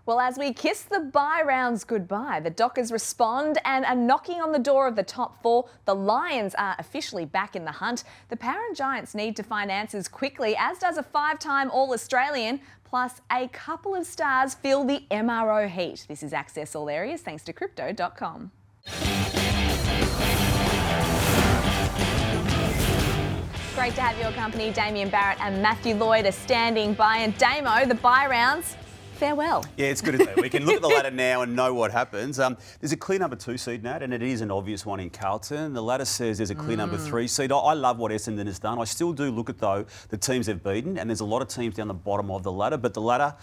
Well, as we kiss the bye rounds goodbye, the Dockers respond and are knocking on the door of the top four. The Lions are officially back in the hunt. The Parent Giants need to find answers quickly, as does a 5-time All-Australian. Plus, a couple of stars fill the MRO heat. This is Access All Areas, thanks to Crypto.com. Great to have your company. Damian, Barrett and Matthew Lloyd are standing by. And Damo, the bye rounds, farewell. Yeah, it's good, isn't it? We can look at the ladder now and know what happens. There's a clear number 2 seed, Nat, and it is an obvious one in Carlton. The ladder says there's a clear number 3 seed. I love what Essendon has done. I still do look at, though, the teams they've beaten, and there's a lot of teams down the bottom of the ladder. But the ladder,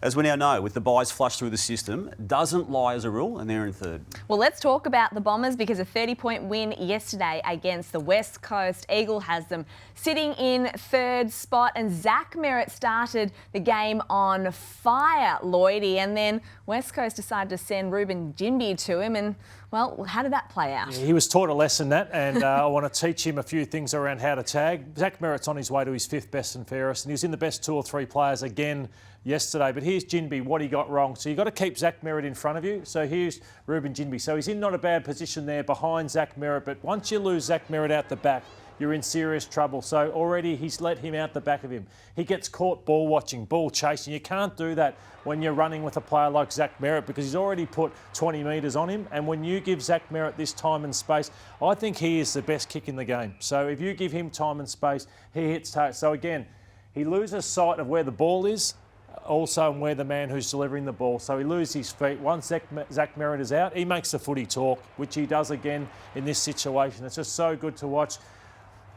as we now know, with the byes flushed through the system, doesn't lie as a rule, and they're in third. Well, let's talk about the Bombers, because a 30-point win yesterday against the West Coast Eagle has them sitting in third spot, and Zach Merrett started the game on fire, Lloydie, and then West Coast decided to send Ruben Ginbey to him, and well, how did that play out? Yeah, he was taught a lesson, that, and I want to teach him a few things around how to tag. Zach Merrett's on his way to his 5th best and fairest, and he was in the best 2 or 3 players again yesterday. But here's Ginbey, what he got wrong. So you've got to keep Zach Merrett in front of you. So here's Ruben Ginbey. So he's in not a bad position there behind Zach Merrett, but once you lose Zach Merrett out the back, you're in serious trouble. So already he's let him out the back of him. He gets caught ball watching, ball chasing. You can't do that when you're running with a player like Zach Merrett, because he's already put 20 metres on him. And when you give Zach Merrett this time and space, I think he is the best kick in the game. So if you give him time and space, he hits target. So again, he loses sight of where the ball is, also and where the man who's delivering the ball. So he loses his feet. Once Zach Merrett is out, he makes the footy talk, which he does again in this situation. It's just so good to watch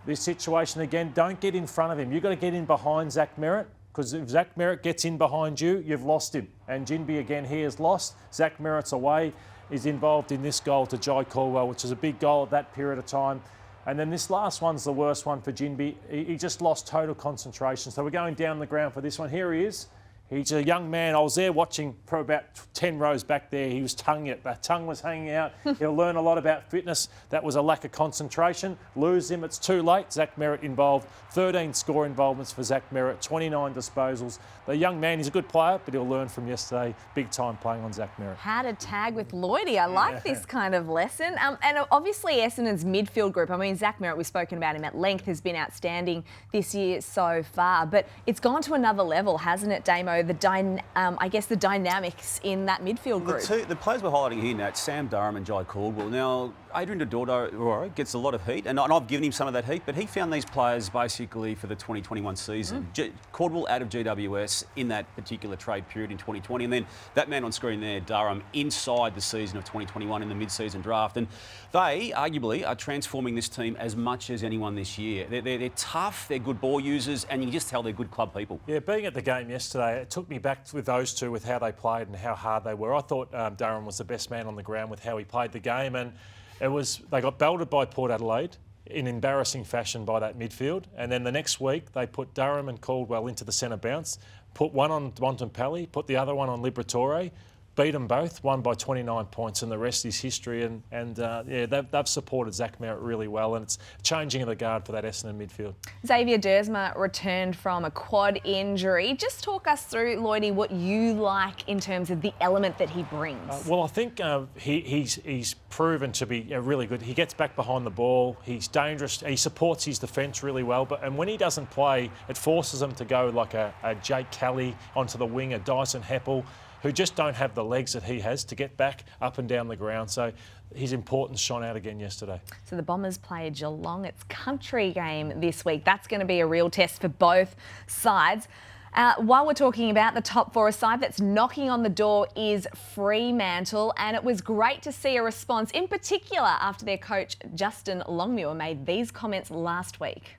this situation again. Don't get in front of him. You've got to get in behind Zach Merrett, because if Zach Merrett gets in behind you, you've lost him. And Ginbey again here is lost. Zach Merrett's away, is involved in this goal to Jai Caldwell, which is a big goal at that period of time. And then this last one's the worst one for Ginbey. He just lost total concentration. So we're going down the ground for this one. Here he is. He's a young man. I was there watching for about 10 rows back there. He was tonguing it. That tongue was hanging out. He'll learn a lot about fitness. That was a lack of concentration. Lose him. It's too late. Zach Merrett involved. 13 score involvements for Zach Merrett. 29 disposals. The young man, he's a good player, but he'll learn from yesterday. Big time playing on Zach Merrett. How to tag with Lloydie. I like this kind of lesson. And obviously Essendon's midfield group, I mean, Zach Merrett, we've spoken about him at length, has been outstanding this year so far. But it's gone to another level, hasn't it, Damo? I guess the dynamics in that midfield group. The players we're highlighting here, Nat, Sam Durham and Jai Caldwell. Now, Adrian Dodoro gets a lot of heat, and I've given him some of that heat, but he found these players basically for the 2021 season. Caldwell out of GWS in that particular trade period in 2020, and then that man on screen there, Durham, inside the season of 2021 in the mid-season draft. And they, arguably, are transforming this team as much as anyone this year. They're tough, they're good ball users, and you can just tell they're good club people. Yeah, being at the game yesterday, it took me back with those two, with how they played and how hard they were. I thought Durham was the best man on the ground with how he played the game, and they got belted by Port Adelaide in embarrassing fashion by that midfield. And then the next week, they put Durham and Caldwell into the centre bounce, put one on Bontempelli, put the other one on Liberatore, beat them both, won by 29 points, and the rest is history. And they've supported Zach Merrett really well, and it's changing of the guard for that Essendon midfield. Xavier Dersma returned from a quad injury. Just talk us through, Lloydie, what you like in terms of the element that he brings. Well, I think he's proven to be really good. He gets back behind the ball. He's dangerous. He supports his defence really well. And when he doesn't play, it forces him to go like a Jake Kelly onto the wing, a Dyson Heppel, who just don't have the legs that he has to get back up and down the ground. So his importance shone out again yesterday. So the Bombers play Geelong. It's country game this week. That's going to be a real test for both sides. While we're talking about the top four, a side that's knocking on the door is Fremantle, and it was great to see a response, in particular after their coach Justin Longmuir made these comments last week.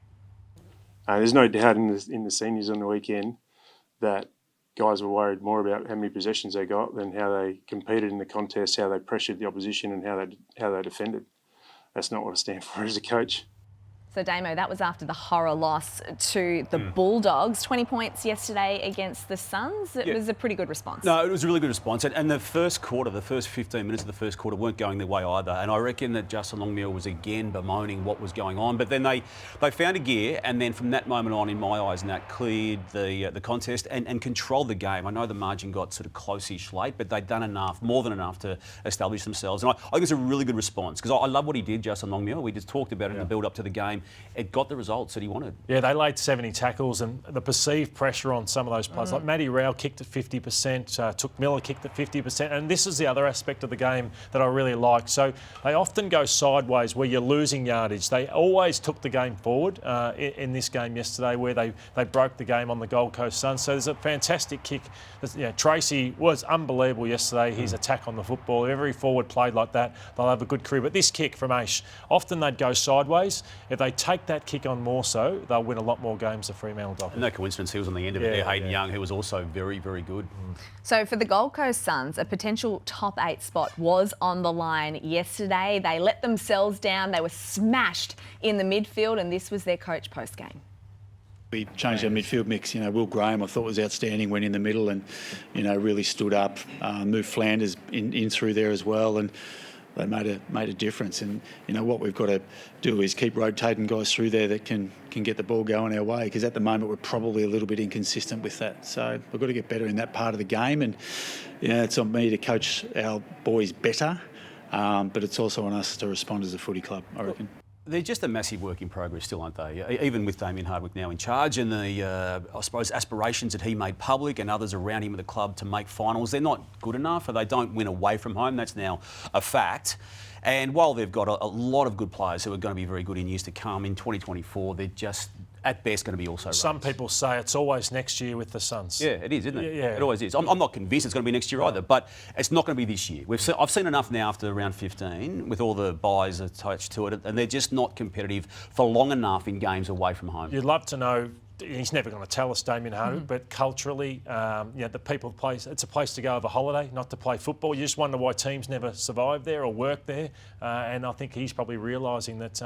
There's no doubt in the seniors on the weekend that guys were worried more about how many possessions they got than how they competed in the contest, how they pressured the opposition and how they defended. That's not what I stand for as a coach. So, Damo, that was after the horror loss to the Bulldogs. 20 points yesterday against the Suns. It was a pretty good response. No, it was a really good response. And the first quarter, the first 15 minutes of the first quarter weren't going their way either. And I reckon that Justin Longmuir was again bemoaning what was going on. But then they found a gear, and then from that moment on, in my eyes, Nat cleared the contest and controlled the game. I know the margin got sort of close-ish late, but they'd done enough, more than enough, to establish themselves. And I think it's a really good response, because I love what he did, Justin Longmuir. We just talked about it in the build-up to the game. It got the results that he wanted. Yeah, they laid 70 tackles, and the perceived pressure on some of those players, like Matty Rowell kicked at 50%, Took Miller kicked at 50%, and this is the other aspect of the game that I really like. So they often go sideways where you're losing yardage. They always took the game forward in this game yesterday, where they broke the game on the Gold Coast Suns. So there's a fantastic kick. Tracy was unbelievable yesterday, his attack on the football. If every forward played like that, they'll have a good career. But this kick from Aish, often they'd go sideways. If they take that kick on more so, they'll win a lot more games, the Fremantle Dockers. And no coincidence, he was on the end of it there, Hayden Young, who was also very, very good. So for the Gold Coast Suns, a potential top 8 spot was on the line yesterday. They let themselves down. They were smashed in the midfield, and this was their coach post-game. We changed our midfield mix. Will Graham, I thought, was outstanding, went in the middle and, really stood up, moved Flanders in through there as well, and they made a difference. And, what we've got to do is keep rotating guys through there that can get the ball going our way, because at the moment we're probably a little bit inconsistent with that. So we've got to get better in that part of the game, and, it's on me to coach our boys better, but it's also on us to respond as a footy club, I reckon. They're just a massive work in progress still, aren't they? Even with Damian Hardwick now in charge, and the, I suppose, aspirations that he made public and others around him at the club to make finals, they're not good enough, or they don't win away from home. That's now a fact. And while they've got a lot of good players who are going to be very good in years to come, in 2024, they're just, at best, going to be also Some people say it's always next year with the Suns. Yeah, it is, isn't it? Yeah. It always is. I'm not convinced it's going to be next year either, but it's not going to be this year. I've seen enough now after round 15 with all the buys attached to it, and they're just not competitive for long enough in games away from home. You'd love to know. He's never going to tell us, Damian Hardwick, but culturally, the people place, it's a place to go over holiday, not to play football. You just wonder why teams never survive there or work there. And I think he's probably realising that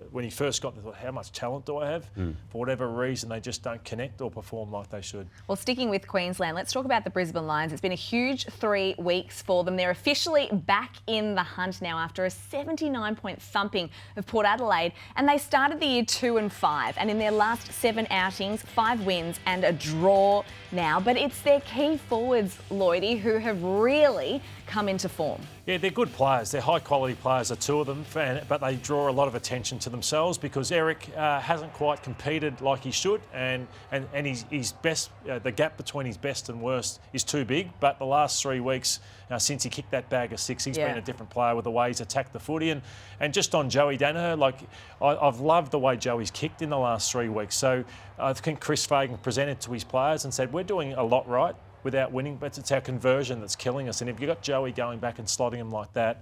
when he first got there, thought, how much talent do I have? For whatever reason, they just don't connect or perform like they should. Well, sticking with Queensland, let's talk about the Brisbane Lions. It's been a huge 3 weeks for them. They're officially back in the hunt now after a 79-point thumping of Port Adelaide. And they started the year 2-5. And in their last 7 outings, 5 wins and a draw now. But it's their key forwards, Lloyd, who have really come into form. Yeah, they're good players. They're high-quality players, the two of them, but they draw a lot of attention to themselves because Eric hasn't quite competed like he should, and his best, the gap between his best and worst is too big. But the last 3 weeks, since he kicked that bag of 6, he's been a different player with the way he's attacked the footy. And just on Joey Daniher, I've loved the way Joey's kicked in the last 3 weeks. So I think Chris Fagan presented to his players and said, we're doing a lot right without winning, but it's our conversion that's killing us. And if you've got Joey going back and slotting him like that,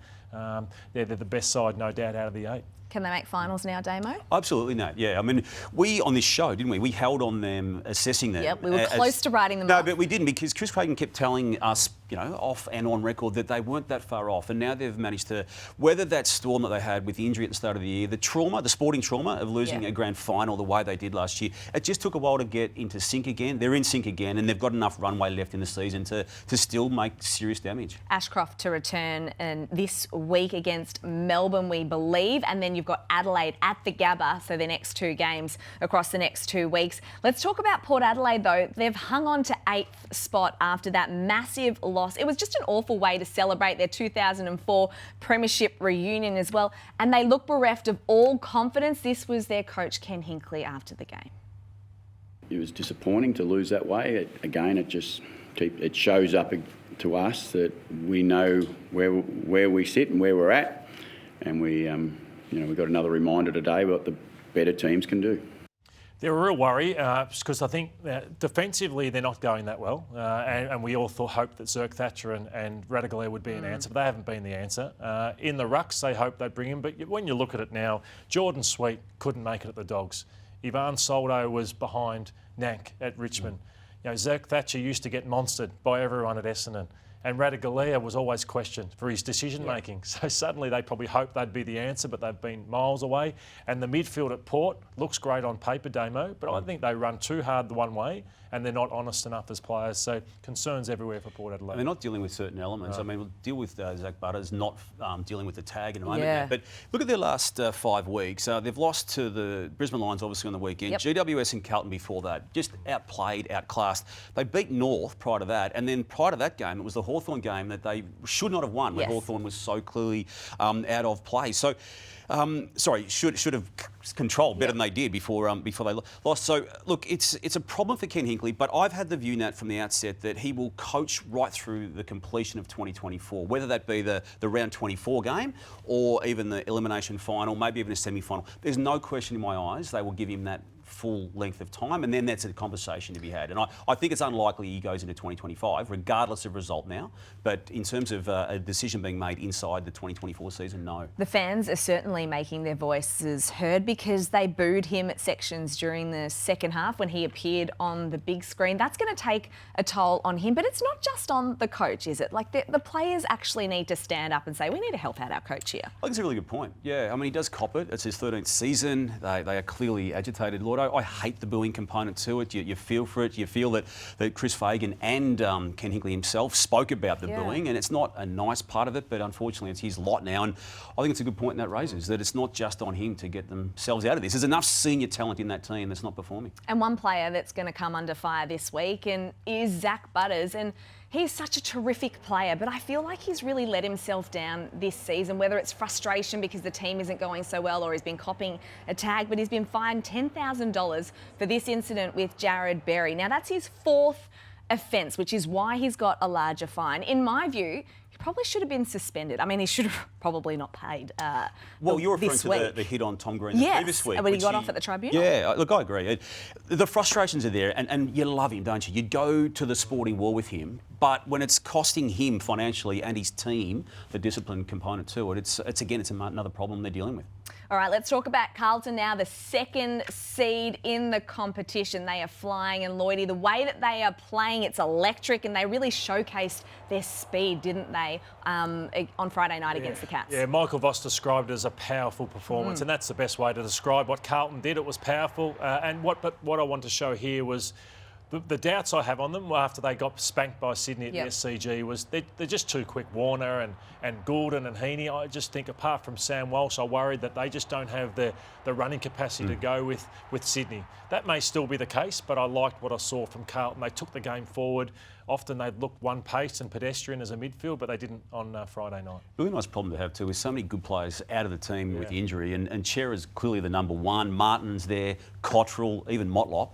they're the best side, no doubt, out of the 8. Can they make finals now, Damo? Absolutely, Nat. Yeah, I mean, we on this show, didn't we? We held on them, assessing them. Yep, we were close to writing them off. No, but we didn't, because Chris Fagan kept telling us, off and on record, that they weren't that far off. And now they've managed to weather that storm that they had with the injury at the start of the year, the trauma, the sporting trauma of losing a grand final the way they did last year. It just took a while to get into sync again. They're in sync again, and they've got enough runway left in the season to still make serious damage. Ashcroft to return this week against Melbourne, we believe. And then you've got Adelaide at the Gabba, so their next 2 games across the next 2 weeks. Let's talk about Port Adelaide, though. They've hung on to 8th spot after that massive loss. It was just an awful way to celebrate their 2004 Premiership reunion as well. And they look bereft of all confidence. This was their coach, Ken Hinkley, after the game. It was disappointing to lose that way. It shows up to us that we know where we sit and where we're at, and we got another reminder today what the better teams can do. They're a real worry because I think defensively they're not going that well, and we all hoped that Zerk Thatcher and Radagale would be an answer, but they haven't been the answer. In the rucks, they hope they'd bring him, but when you look at it now, Jordan Sweet couldn't make it at the Dogs. Ivan Soldo was behind Nank at Richmond. Zerk Thatcher used to get monstered by everyone at Essendon. And Radaglia was always questioned for his decision-making. So suddenly they probably hoped they'd be the answer, but they've been miles away. And the midfield at Port looks great on paper, Damo, but I think they run too hard the one way and they're not honest enough as players. So concerns everywhere for Port Adelaide. And they're not dealing with certain elements. I mean, we'll deal with Zach Butters not dealing with the tag in a moment. Yeah. Now. But look at their last 5 weeks. They've lost to the Brisbane Lions, obviously, on the weekend. GWS and Carlton before that. Just outplayed, outclassed. They beat North prior to that. And then prior to that game, it was the Hawthorn game that they should not have won when Hawthorn was so clearly out of play. So, should have controlled better than they did before they lost. So, look, it's a problem for Ken Hinkley, but I've had the view, Nat, from the outset that he will coach right through the completion of 2024, whether that be the round 24 game or even the elimination final, maybe even a semi-final. There's no question in my eyes they will give him that full length of time, and then that's a conversation to be had. And I think it's unlikely he goes into 2025, regardless of result now. But in terms of a decision being made inside the 2024 season, no. The fans are certainly making their voices heard because they booed him at sections during the second half when he appeared on the big screen. That's going to take a toll on him, but it's not just on the coach, is it? Like the players actually need to stand up and say, we need to help out our coach here. I think it's a really good point. Yeah, I mean, he does cop it. It's his 13th season. They are clearly agitated, Lloyd. I hate the booing component to it. You feel for it. You feel that Chris Fagan and Ken Hinkley himself spoke about the booing, and it's not a nice part of it, but unfortunately it's his lot now. And I think it's a good point in that raises, that it's not just on him to get themselves out of this. There's enough senior talent in that team that's not performing. And one player that's going to come under fire this week is Zach Butters. And he's such a terrific player, but I feel like he's really let himself down this season, whether it's frustration because the team isn't going so well or he's been copping a tag, but he's been fined $10,000 for this incident with Jared Berry. Now, that's his 4th offence, which is why he's got a larger fine. In my view, he probably should have been suspended. I mean, he should have probably not paid you're referring to the hit on Tom Green the previous week. When he got off at the tribunal. Yeah, look, I agree. The frustrations are there, and you love him, don't you? You go to the sporting war with him, but when it's costing him financially and his team the discipline component to it, it's another problem they're dealing with. All right, let's talk about Carlton now, the 2nd seed in the competition. They are flying, and Lloydie, the way that they are playing, it's electric, and they really showcased their speed, didn't they, on Friday night against the Cats? Yeah, Michael Voss described it as a powerful performance, and that's the best way to describe what Carlton did. It was powerful, and what I wanted to show here was the doubts I have on them after they got spanked by Sydney at the SCG was they're just too quick. Warner and Goulden and Heaney, I just think apart from Sam Walsh, I worried that they just don't have the running capacity to go with Sydney. That may still be the case, but I liked what I saw from Carlton. They took the game forward. Often they'd look one-paced and pedestrian as a midfield, but they didn't on Friday night. Really nice problem to have too, with so many good players out of the team with injury, and Cherra's clearly the number one. Martin's there, Cottrell, even Motlop.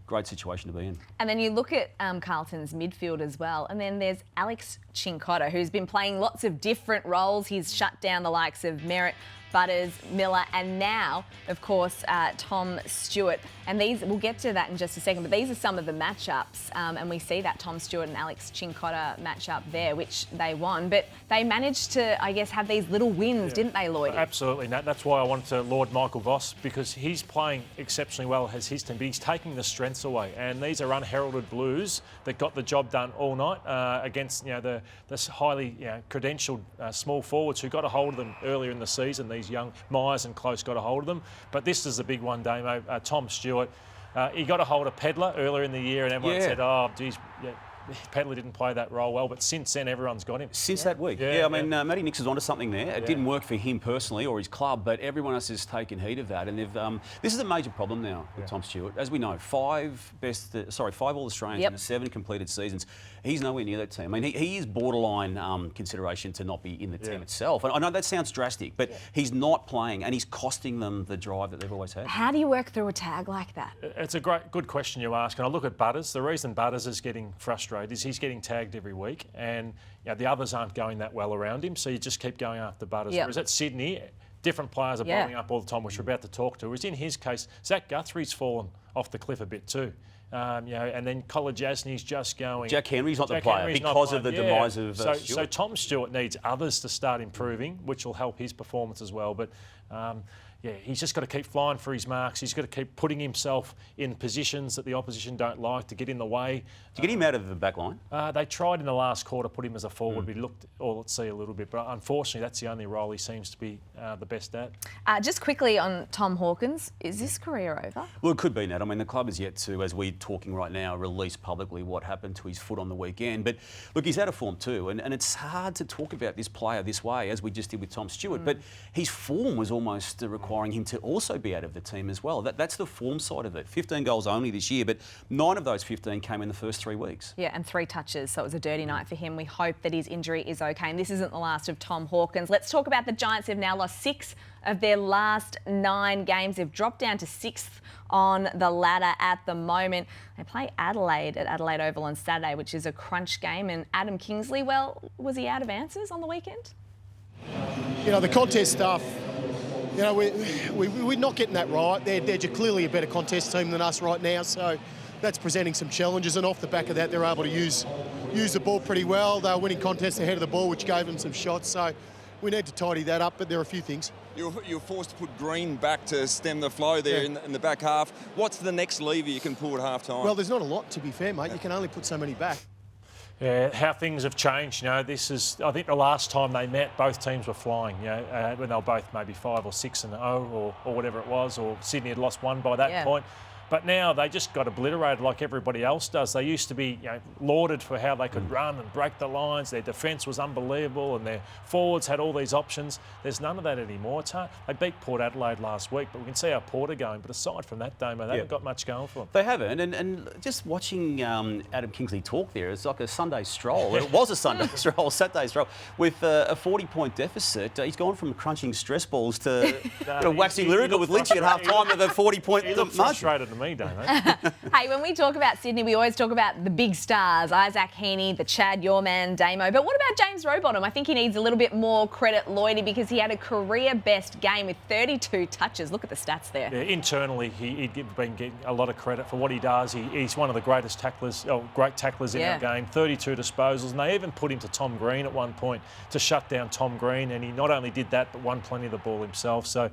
Great situation to be in. And then you look at Carlton's midfield as well, and then there's Alex Cincotta, who's been playing lots of different roles. He's shut down the likes of Merritt, Butters, Miller, and now, of course, Tom Stewart. And these, we'll get to that in just a second, but these are some of the matchups, and we see that Tom Stewart and Alex Cincotta matchup there, which they won. But they managed to, I guess, have these little wins, didn't they, Lloyd? Absolutely, Nat. That's why I wanted to laud Michael Voss, because he's playing exceptionally well as his team, but he's taking the strengths away. And these are unheralded Blues that got the job done all night against the highly credentialed small forwards who got a hold of them earlier in the season. These young Myers and Close got a hold of them. But this is the big one, Damo. Tom Stewart, he got a hold of Pedler earlier in the year, and everyone said, oh, geez, Pedler didn't play that role well, but since then everyone's got him. Since that week. I mean, Matty Nix is onto something there. It didn't work for him personally or his club, but everyone else has taken heed of that. And they've this is a major problem now with Tom Stewart. As we know, 5 All-Australians in 7 completed seasons. He's nowhere near that team. I mean, he is borderline consideration to not be in the team itself. And I know that sounds drastic, but he's not playing, and he's costing them the drive that they've always had. How do you work through a tag like that? It's a good question you ask. And I look at Butters. The reason Butters is getting frustrated is he's getting tagged every week, and the others aren't going that well around him, so you just keep going after Butters. Whereas at Sydney, different players are blowing up all the time, which we're about to talk to. Whereas in his case, Zach Guthrie's fallen off the cliff a bit too. And then Kolodjasny's just going. Jack Henry's not the player because of the demise of Stewart. So Tom Stewart needs others to start improving, which will help his performance as well. But he's just got to keep flying for his marks. He's got to keep putting himself in positions that the opposition don't like to get in the way. To get him out of the back line? They tried in the last quarter, put him as a forward. We looked all at sea a little bit, but unfortunately that's the only role he seems to be the best at. Just quickly on Tom Hawkins, is this career over? Well, it could be, Nat. I mean, the club is yet to, as we're talking right now, release publicly what happened to his foot on the weekend. But look, he's out of form too, and it's hard to talk about this player this way, as we just did with Tom Stewart. But his form was almost requiring him to also be out of the team as well. That's the form side of it. 15 goals only this year, but 9 of those 15 came in the first 3 weeks. Yeah, and 3 touches, so it was a dirty night for him. We hope that his injury is okay, and this isn't the last of Tom Hawkins. Let's talk about the Giants who've now lost 6 of their last 9 games. They've dropped down to 6th on the ladder at the moment. They play Adelaide at Adelaide Oval on Saturday, which is a crunch game, and Adam Kingsley, well, was he out of answers on the weekend? You know, the contest stuff, you know, we're not getting that right. They're clearly a better contest team than us right now, so that's presenting some challenges, and off the back of that, they're able to use the ball pretty well. They were winning contests ahead of the ball, which gave them some shots, so we need to tidy that up, but there are a few things. You're forced to put Green back to stem the flow there in the back half. What's the next lever you can pull at half-time? Well, there's not a lot, to be fair, mate. You can only put so many back. Yeah, how things have changed. You know, this is, I think the last time they met, both teams were flying, you know, when they were both maybe 5 or 6-0 or whatever it was, or Sydney had lost 1 by that point. But now they just got obliterated like everybody else does. They used to be, you know, lauded for how they could run and break the lines. Their defence was unbelievable and their forwards had all these options. There's none of that anymore. It's hard. They beat Port Adelaide last week, but we can see how Port are going. But aside from that, Damo, they haven't got much going for them. They haven't. And just watching Adam Kingsley talk there, it's like a Sunday stroll. It was a Sunday stroll, Saturday stroll. With a 40-point deficit, he's gone from crunching stress balls to waxing lyrical with Lynchy at half-time with a 40-point margin. Frustrated to me, don't they? Hey, when we talk about Sydney, we always talk about the big stars, Isaac Heaney, the Chad Yorman, Damo. But what about James Rowbottom? I think he needs a little bit more credit, Lloydie, because he had a career-best game with 32 touches. Look at the stats there. Yeah, internally, he'd been getting a lot of credit for what he does. He's one of the greatest tacklers, great tacklers in our game. 32 disposals, and they even put him to Tom Green at one point to shut down Tom Green, and he not only did that, but won plenty of the ball himself. So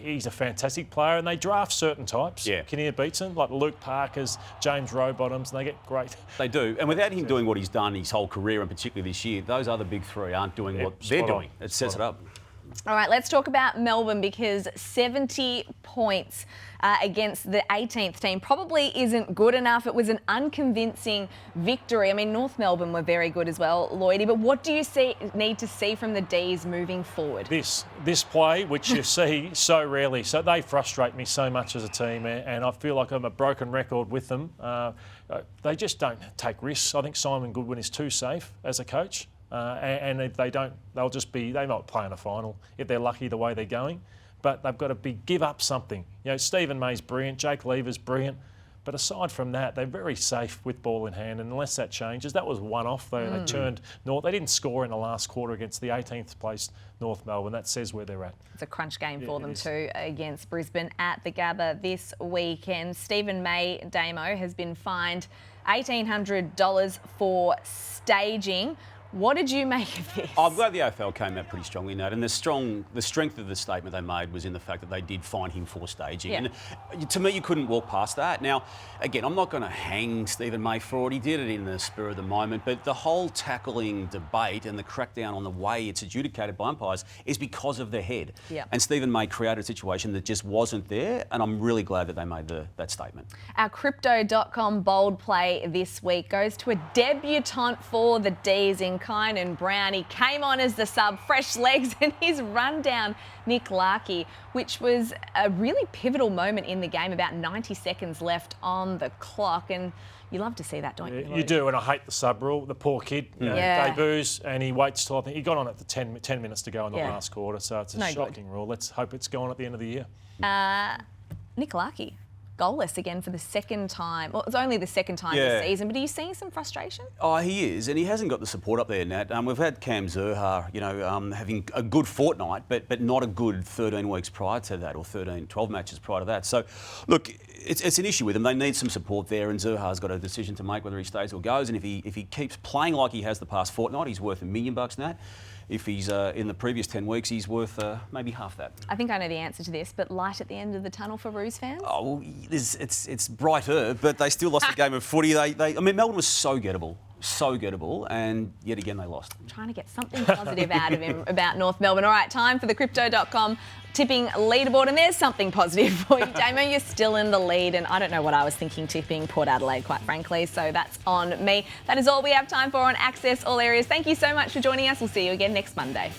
he's a fantastic player, and they draft certain types. Yeah. Kinnear beats them, like Luke Parker's, James Rowbottoms, and they get great. They do. And without him doing what he's done his whole career, and particularly this year, those other big 3 aren't doing what they're doing. It sets it up. All right, let's talk about Melbourne, because 70 points against the 18th team probably isn't good enough. It was an unconvincing victory. I mean, North Melbourne were very good as well, Lloydie, but what do you need to see from the D's moving forward? This play, which you see so rarely, so they frustrate me so much as a team, and I feel like I'm a broken record with them. They just don't take risks. I think Simon Goodwin is too safe as a coach. And if they don't, they might play in a final if they're lucky the way they're going. But they've got to give up something. You know, Stephen May's brilliant, Jake Lever's brilliant. But aside from that, they're very safe with ball in hand. And unless that changes, that was one-off though. They turned north. They didn't score in the last quarter against the 18th place North Melbourne. That says where they're at. It's a crunch game for them too against Brisbane at the Gabba this weekend. Stephen May, Damo, has been fined $1,800 for staging. What did you make of this? I'm glad the AFL came out pretty strongly, Nat, and the strength of the statement they made was in the fact that they did fine him for staging. And to me, you couldn't walk past that. Now, again, I'm not going to hang Stephen May for it. He did it in the spur of the moment, but the whole tackling debate and the crackdown on the way it's adjudicated by umpires is because of their head. And Stephen May created a situation that just wasn't there, and I'm really glad that they made that statement. Our Crypto.com bold play this week goes to a debutant for the D's in Kynan Brown. He came on as the sub, fresh legs, and he's run down Nick Larkey, which was a really pivotal moment in the game, about 90 seconds left on the clock. And you love to see that, don't you? You do, and I hate the sub rule. The poor kid debuts, and he waits till, I think he got on at the 10 minutes to go in the last quarter, so it's a shocking rule. Let's hope it's gone at the end of the year. Nick Larkey, goalless again for the second time. Well, it's only the second time this season, but are you seeing some frustration? Oh, he is, and he hasn't got the support up there, Nat. We've had Cam Zurhaar, having a good fortnight, but not a good 13 weeks prior to that, or 12 matches prior to that. So, look, it's an issue with them. They need some support there, and Zurhaar's got a decision to make whether he stays or goes. And if he keeps playing like he has the past fortnight, he's worth $1 million now. If he's in the previous 10 weeks, he's worth maybe half that. I think I know the answer to this, but light at the end of the tunnel for Roos fans? Oh, well, it's brighter, but they still lost the game of footy. I mean, Melbourne was so gettable, and yet again they lost. I'm trying to get something positive out of him about North Melbourne. All right, time for the Crypto.com tipping leaderboard, and there's something positive for you, Damian. You're still in the lead, and I don't know what I was thinking tipping Port Adelaide, quite frankly, so that's on me. That is all we have time for on Access All Areas. Thank you so much for joining us. We'll see you again next Monday.